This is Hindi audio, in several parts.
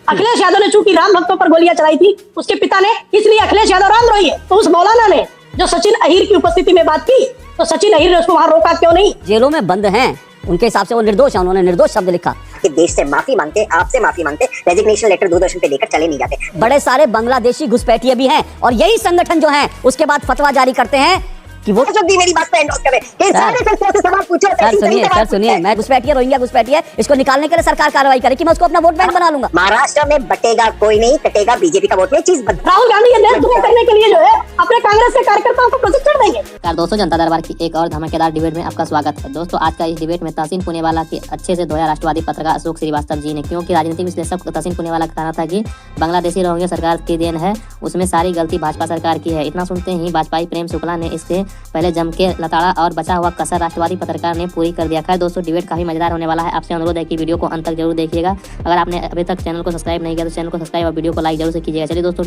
अखिलेश यादव ने चूंकि राम भक्तों पर गोलियां चलाई थी उसके पिता ने, इसलिए अखिलेश यादव रामद्रोही है। तो उस मौलाना ने जो सचिन अहीर की उपस्थिति में बात की, तो सचिन अहीर ने उसको वहां रोका क्यों नहीं? जेलों में बंद हैं, उनके हिसाब से वो निर्दोष है, उन्होंने निर्दोष शब्द लिखा कि देश से माफी मांगते, आपसे माफी मांगते, रेजिग्नेशन लेटर दूरदर्शन पे देकर चले नहीं जाते। बड़े सारे बांग्लादेशी घुसपैठिए भी हैं और यही संगठन जो है उसके बाद फतवा जारी करते हैं कि वो जब भी मेरी बात पे एंडोर्स करे कि सारे संस्थाओं से सवाल पूछो। सर सुनिए, मैं घुसपैठिए, रोहिंग्या घुसपैठिए, इसको निकालने के लिए सरकार कार्रवाई करे कि मैं उसको अपना वोट बैंक बना लूंगा। महाराष्ट्र में बटेगा कोई नहीं, कटेगा बीजेपी का वोट में चीज बदल। राहुल गांधी ये देश दुखी करने के लिए जो है अपने कांग्रेस के कार्यकर्ताओं को प्रशिक्षण देंगे। नमस्कार दोस्तों, जनता दरबार की एक और धमाकेदार डिबेट में आपका स्वागत है। दोस्तों, आज का इस डिबेट में तहसीन पुणेवाला के अच्छे से धोया राष्ट्रवादी पत्रकार अशोक श्रीवास्तव जी ने, क्योंकि राजनीतिक विश्लेषक तहसीन पुणेवाला का कहना था कि बांग्लादेशी रोहिंग्या सरकार की देन है, उसमें सारी गलती भाजपा सरकार की है। इतना सुनते ही भाजपाई प्रेम शुक्ला ने इससे पहले जम के लताड़ा और बचा हुआ कसर राष्ट्रवादी पत्रकार ने पूरी कर दिया। खैर दोस्तों, डिबेट काफी मजेदार होने वाला है। आपसे अनुरोध है कि वीडियो को अंत तक जरूर देखिएगा। अगर आपने अभी तक चैनल को सब्सक्राइब नहीं किया तो चैनल को सब्सक्राइब और वीडियो को लाइक जरूर से कीजिएगा। चलिए दोस्तों,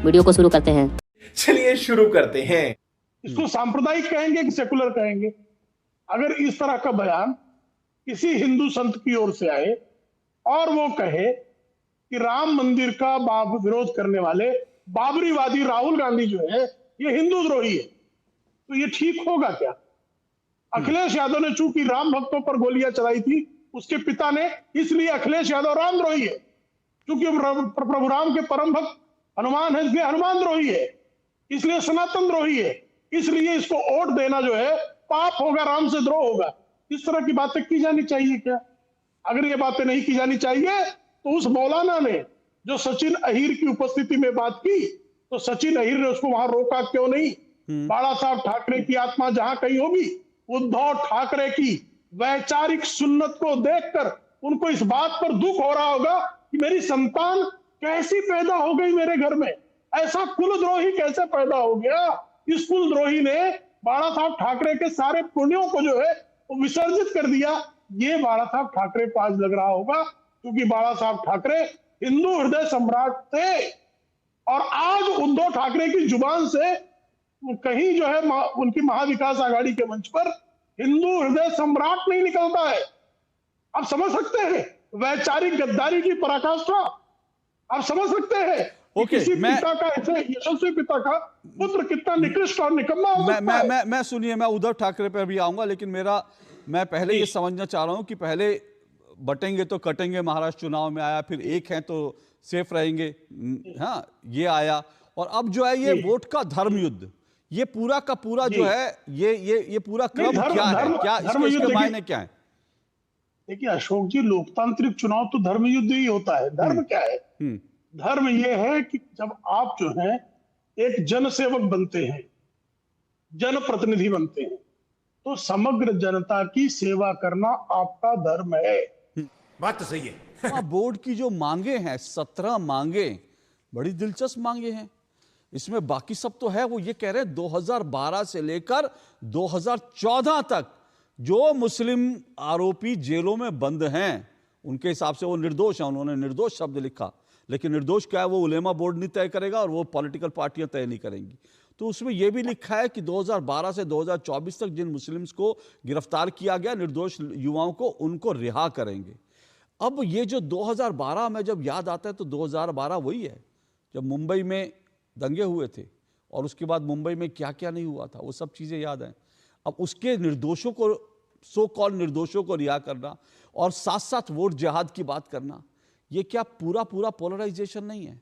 वीडियो को शुरू करते हैं। चलिए शुरू करते हैं। इसको सांप्रदायिक कहेंगे कि सेकुलर कहेंगे? अगर इस तरह का बयान किसी हिंदू संत की ओर से आए और वो कहे कि राम मंदिर का विरोध करने वाले बाबरीवादी राहुल गांधी जो है ये हिंदू द्रोही है, तो ये ठीक होगा क्या? अखिलेश यादव ने चूंकि राम भक्तों पर गोलियां चलाई थी उसके पिता ने, इसलिए अखिलेश यादव रामद्रोही है। क्योंकि प्रभु राम के परम भक्त हनुमान है, इसलिए हनुमान द्रोही है, इसलिए सनातन द्रोही है, इसलिए इसको वोट देना जो है पाप होगा, राम से द्रोह होगा। इस तरह की बातें की जानी चाहिए क्या? अगर ये बातें नहीं की जानी चाहिए तो उस मौलाना ने जो सचिन अहीर की उपस्थिति में बात की, तो सचिन अहीर ने उसको वहां रोका क्यों नहीं? बाला साहब ठाकरे की आत्मा जहां कहीं होगी, उद्धव ठाकरे की वैचारिक सुन्नत को देखकर उनको इस बात पर दुख हो रहा होगा कि मेरी संतान कैसी पैदा हो गई मेरे घर में, ऐसा कुलद्रोही कैसे पैदा हो गया। इस कुलद्रोही ने बाला साहब ठाकरे के सारे पुण्यों को जो है वो विसर्जित कर दिया। ये बाला साहब ठाकरे को आज लग रहा होगा, क्योंकि बाला साहब ठाकरे हिंदू हृदय सम्राट थे और आज उद्धव ठाकरे की जुबान से कहीं जो है उनकी महाविकास आघाड़ी के मंच पर हिंदू हृदय सम्राट नहीं निकलता है। आप समझ सकते हैं वैचारिक गद्दारी की पराकाष्ठा? आप समझ सकते हैं किसी पिता का, ऐसे यशस्वी पिता का पुत्र कितना निकृष्ट और निकम्मा हो सकता है? मैं सुनिए, मैं उद्धव ठाकरे पर भी आऊंगा, लेकिन मैं पहले ये समझना चाह रहा हूं कि पहले बटेंगे तो कटेंगे महाराष्ट्र चुनाव में आया, फिर एक है तो सेफ रहेंगे, हाँ ये आया, और अब जो है ये वोट का धर्म युद्ध, ये पूरा का पूरा जो है ये पूरा क्रम क्या है, क्या इसके मायने क्या है? देखिए अशोक जी, लोकतांत्रिक चुनाव तो धर्म युद्ध ही होता है। धर्म क्या है? धर्म ये है कि जब आप जो है एक जनसेवक बनते हैं, जनप्रतिनिधि बनते हैं, तो समग्र जनता की सेवा करना आपका धर्म है। बात तो सही है। बोर्ड की जो मांगे हैं, 17 मांगे, बड़ी दिलचस्प मांगे हैं। इसमें बाकी सब तो है, वो ये कह रहे हैं 2012 से लेकर 2014 तक जो मुस्लिम आरोपी जेलों में बंद हैं उनके हिसाब से वो निर्दोष हैं, उन्होंने निर्दोष शब्द लिखा, लेकिन निर्दोष क्या है वो उलेमा बोर्ड नहीं तय करेगा और वो पॉलिटिकल पार्टियां तय नहीं करेंगी। तो उसमें यह भी लिखा है कि 2012 से 2024 तक जिन मुस्लिम्स को गिरफ्तार किया गया, निर्दोष युवाओं को, उनको रिहा करेंगे। अब ये जो 2012 में जब याद आता है तो 2012 वही है जब मुंबई में दंगे हुए थे और उसके बाद मुंबई में क्या क्या नहीं हुआ था, वो सब चीज़ें याद हैं। अब उसके निर्दोषों को, सो कॉल निर्दोषों को रिहा करना और साथ साथ वोट जिहाद की बात करना, ये क्या पूरा पोलराइजेशन नहीं है?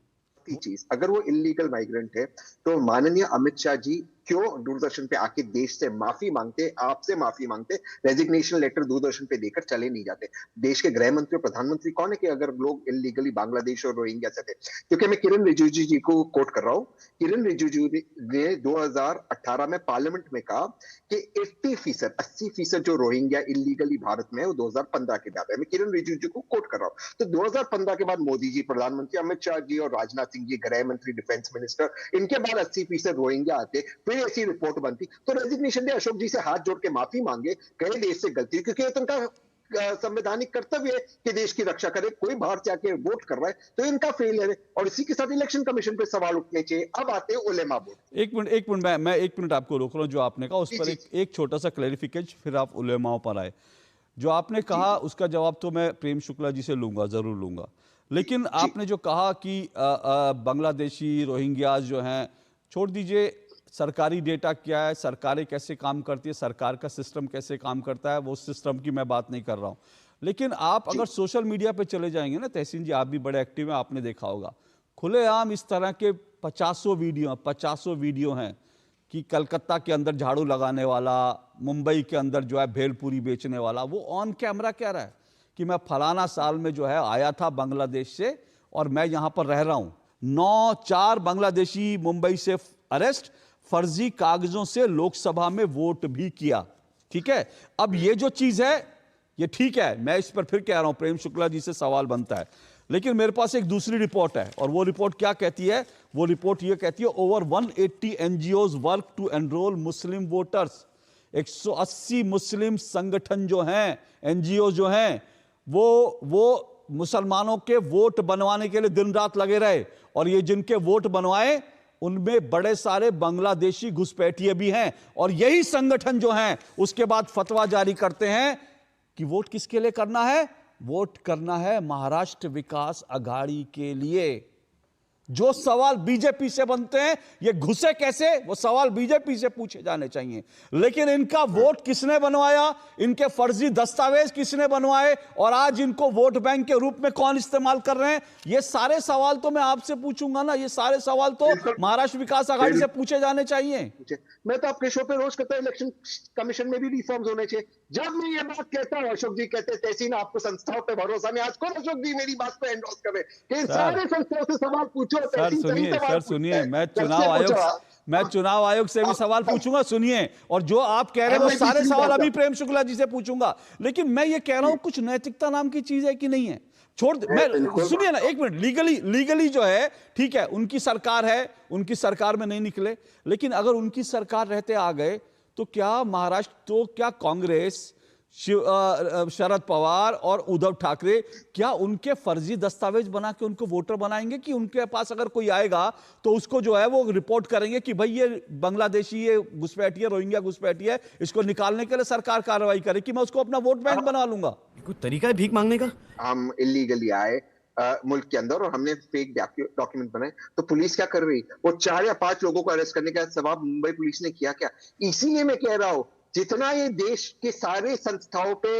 चीज अगर वो इलीगल माइग्रेंट है तो माननीय अमित शाह जी क्यों दूरदर्शन पे आके देश से माफी मांगते, आपसे माफी मांगते, रेजिग्नेशन लेटर दूरदर्शन पे देकर चले नहीं जाते? देश के गृह मंत्री और प्रधानमंत्री कौन है कि अगर लोग इलीगली बांग्लादेश और रोहिंग्या से थे? क्योंकि मैं किरण रिजिजू जी को कोट कर रहा हूं। किरण रिजिजू ने 2018 में पार्लियामेंट में कहा कि 80% जो रोहिंग्या इलीगली भारत में है वो 2015 के बाद है। मैं किरण रिजिजू को कोट कर रहा हूं। तो 2015 के बाद मोदी जी प्रधानमंत्री, अमित शाह जी और राजनाथ सिंह जी गृह मंत्री, डिफेंस मिनिस्टर, इनके बाद 80% रोहिंग्या आते, ऐसी रिपोर्ट बनती तो रेजिग्नेशन दे, अशोक जी से हाथ जोड़ के माफी मांगे, कहे देश से गलती, क्योंकि ये तो उनका संवैधानिक कर्तव्य है कि देश की रक्षा करे। कोई बाहर जाके वोट कर रहा है तो इनका फेलियर है और इसी के साथ इलेक्शन कमीशन पे सवाल उठने चाहिए। अब आते हैं उलेमा बोर्ड। एक मिनट मैं 1 मिनट आपको रोक रहा हूं। जो आपने कहा उस पर एक छोटा सा क्लैरिफिकेशन, फिर आप उलेमाओं पर आए। जो आपने कहा उसका जवाब तो मैं प्रेम शुक्ला जी से लूंगा, जरूर लूंगा, लेकिन आपने जो कहा कि बांग्लादेशी रोहिंग्याज जो हैं, छोड़ दीजिए सरकारी डेटा क्या है, सरकारें कैसे काम करती है, सरकार का सिस्टम कैसे काम करता है, वो सिस्टम की मैं बात नहीं कर रहा हूं। लेकिन आप अगर सोशल मीडिया पे चले जाएंगे ना, तहसीन जी आप भी बड़े एक्टिव हैं, आपने देखा होगा खुलेआम इस तरह के 50 वीडियो हैं कि कलकत्ता के अंदर झाड़ू लगाने वाला, मुंबई के अंदर जो है भेलपूरी बेचने वाला, वो ऑन कैमरा कह रहा है कि मैं फलाना साल में जो है आया था बांग्लादेश से और मैं यहां पर रह रहा हूं। 4 बांग्लादेशी मुंबई से अरेस्ट, फर्जी कागजों से लोकसभा में वोट भी किया। ठीक है, अब ये जो चीज है ये ठीक है, मैं इस पर फिर कह रहा हूं, प्रेम शुक्ला जी से सवाल बनता है। लेकिन मेरे पास एक दूसरी रिपोर्ट है, और वो रिपोर्ट क्या कहती है? वो रिपोर्ट ये कहती है over 180 NGOs work to enrol Muslim voters. 180 Muslim संगठन जो हैं, एनजीओ जो हैं, वो मुसलमानों के वोट बनवाने के लिए दिन रात लगे रहे, और ये जिनके वोट बनवाए उनमें बड़े सारे बांग्लादेशी घुसपैठिए भी हैं। और यही संगठन जो हैं उसके बाद फतवा जारी करते हैं कि वोट किसके लिए करना है? वोट करना है महाराष्ट्र विकास अघाड़ी के लिए। जो सवाल बीजेपी से बनते हैं, ये घुसे कैसे, वो सवाल बीजेपी से पूछे जाने चाहिए। लेकिन इनका वोट किसने बनवाया, इनके फर्जी दस्तावेज किसने बनवाए, और आज इनको वोट बैंक के रूप में कौन इस्तेमाल कर रहे हैं, ये सारे सवाल तो मैं आपसे पूछूंगा ना। ये सारे सवाल तो महाराष्ट्र विकास अघाड़ी से पूछे जाने चाहिए। मैं तो आपके शो पे रोज कहता हूं इलेक्शन कमीशन में भी रिफॉर्म्स होने चाहिए। जब मैं ये बात कहता हूं, अशोक जी कहते हैं तहसीन आपको संस्थाओं पे भरोसा नहीं, आज कौन अशोक जी मेरी बात को एंडोर्स कर रहे हैं कि सारे संस्थाओं से सवाल पूछो। सर सुनिए, मैं चुनाव आयोग से भी सवाल पूछूंगा, सुनिए, और जो आप कह रहे हैं वो सारे सवाल अभी प्रेम शुक्ला जी से पूछूंगा। लेकिन मैं ये कह रहा हूं कुछ नैतिकता नाम की चीज है कि नहीं है? छोड़ मैं सुनिए ना एक मिनट, लीगली जो है ठीक है, उनकी सरकार है, उनकी सरकार में नहीं निकले, लेकिन अगर उनकी सरकार रहते आ गए तो क्या महाराष्ट्र, तो क्या कांग्रेस, शरद पवार और उद्धव ठाकरे क्या उनके फर्जी दस्तावेज बना के उनको वोटर बनाएंगे? कि उनके पास अगर कोई आएगा तो उसको जो है वो रिपोर्ट करेंगे कि भाई ये बांग्लादेशी, ये घुसपैठी है, रोहिंग्या घुसपैठी है, इसको निकालने के लिए सरकार कार्रवाई करे, कि मैं उसको अपना वोट बैंक बना लूंगा? कोई तरीका है भीख मांगने का? हम इलीगली आए मुल्क के अंदर और हमने फेक डॉक्यूमेंट बनाए, तो पुलिस क्या कर रही? वो 4 या 5 लोगों को अरेस्ट करने का सवाब मुंबई पुलिस ने किया क्या? इसीलिए मैं कह रहा हूं, जितना ये देश के सारे संस्थाओं पे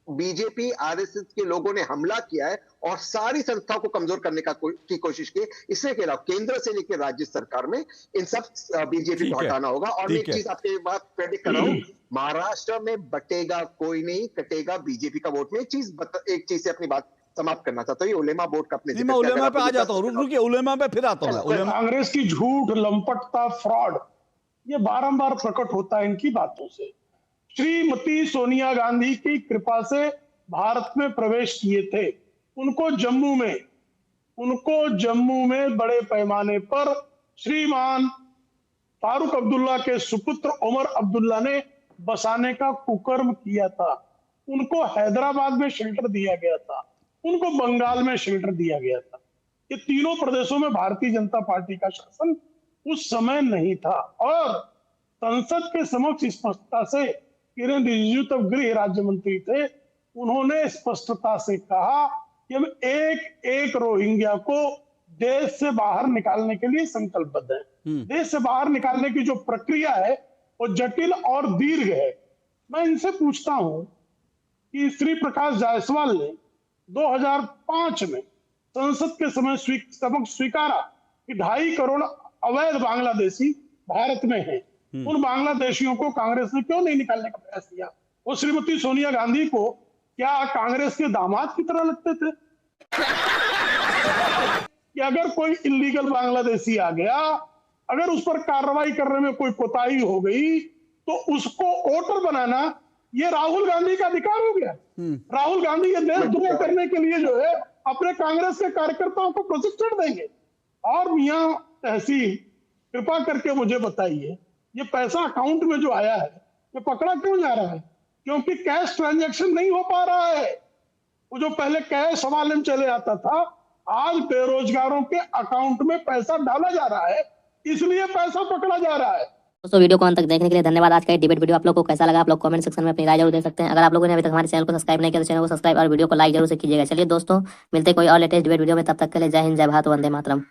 बीजेपी आरएसएस के लोगों ने हमला किया है और सारी संस्थाओं को कमजोर करने की कोशिश की, इसलिए कह रहा हूं केंद्र से लेकर राज्य सरकार में इन सब बीजेपी को हटाना होगा। और एक चीज आपके बात प्रेडिक्ट कर रहा हूं, महाराष्ट्र में बटेगा कोई नहीं, कटेगा बीजेपी का वोट। में एक चीज से अपनी बात समाप्त करना चाहता हूँ, उलेमा बोर्ड का अपने मैं उलेमा पे आ जाता हूँ, रुकिए उलेमा पे फिर आता हूँ। कांग्रेस की झूठ, लंपटता, फ्रॉड ये बारंबार प्रकट होता है इनकी बातों से। श्रीमती सोनिया गांधी की कृपा से भारत में प्रवेश किए थे। उनको जम्मू में बड़े पैमाने पर श्रीमान फारूक अब्दुल्ला के सुपुत्र उमर अब्दुल्ला ने बसाने का कुकर्म किया था। उनको हैदराबाद में शेल्टर दिया गया था, उनको बंगाल में शेल्टर दिया गया था। ये तीनों प्रदेशों में भारतीय जनता पार्टी का शासन उस समय नहीं था। और संसद के समक्ष स्पष्टता से किरण रिजिजू तब गृह राज्य मंत्री थे, उन्होंने स्पष्टता से कहा कि हम एक एक रोहिंग्या को देश से बाहर निकालने के लिए संकल्पबद्ध हैं। देश से बाहर निकालने की जो प्रक्रिया है वो जटिल और दीर्घ है। मैं इनसे पूछता हूं कि श्री प्रकाश जायसवाल ने 2005 में संसद के समय समक्ष स्वीकारा कि 2.5 करोड़ अवैध बांग्लादेशी भारत में हैं। उन बांग्लादेशियों को कांग्रेस ने क्यों नहीं निकालने का प्रयास किया? वो श्रीमती सोनिया गांधी को क्या कांग्रेस के दामाद की तरह लगते थे? कि अगर कोई इलीगल बांग्लादेशी आ गया, अगर उस पर कार्रवाई करने में कोई कोताही हो गई तो उसको वोटर बनाना ये राहुल गांधी का अधिकार हो गया। राहुल गांधी ये देश द्रोह करने के लिए जो है अपने कांग्रेस के कार्यकर्ताओं को प्रशिक्षण देंगे। और मियां तहसीन, कृपा करके मुझे बताइए, ये पैसा अकाउंट में जो आया है ये पकड़ा क्यों जा रहा है? क्योंकि कैश ट्रांजैक्शन नहीं हो पा रहा है। वो जो पहले कैश हवाले में चले आता था, आज बेरोजगारों के अकाउंट में पैसा डाला जा रहा है, इसलिए पैसा पकड़ा जा रहा है। दोस्तों वीडियो को अंत तक देखने के लिए धन्यवाद। आज का ये डिबेट वीडियो आप लोग को कैसा लगा आप लोग कमेंट सेक्शन में अपनी राय जरूर दे सकते हैं। अगर आप लोगों ने अभी तक हमारे चैनल को सब्सक्राइब नहीं किया तो चैनल को सब्सक्राइब और वीडियो को लाइक जरूर से कीजिएगा। चलिए दोस्तों मिलते हैं कोई और लेटेस्ट डिबेट वीडियो में, तब तक के लिए जय हिंद, जय भारत, वंदे मातरम।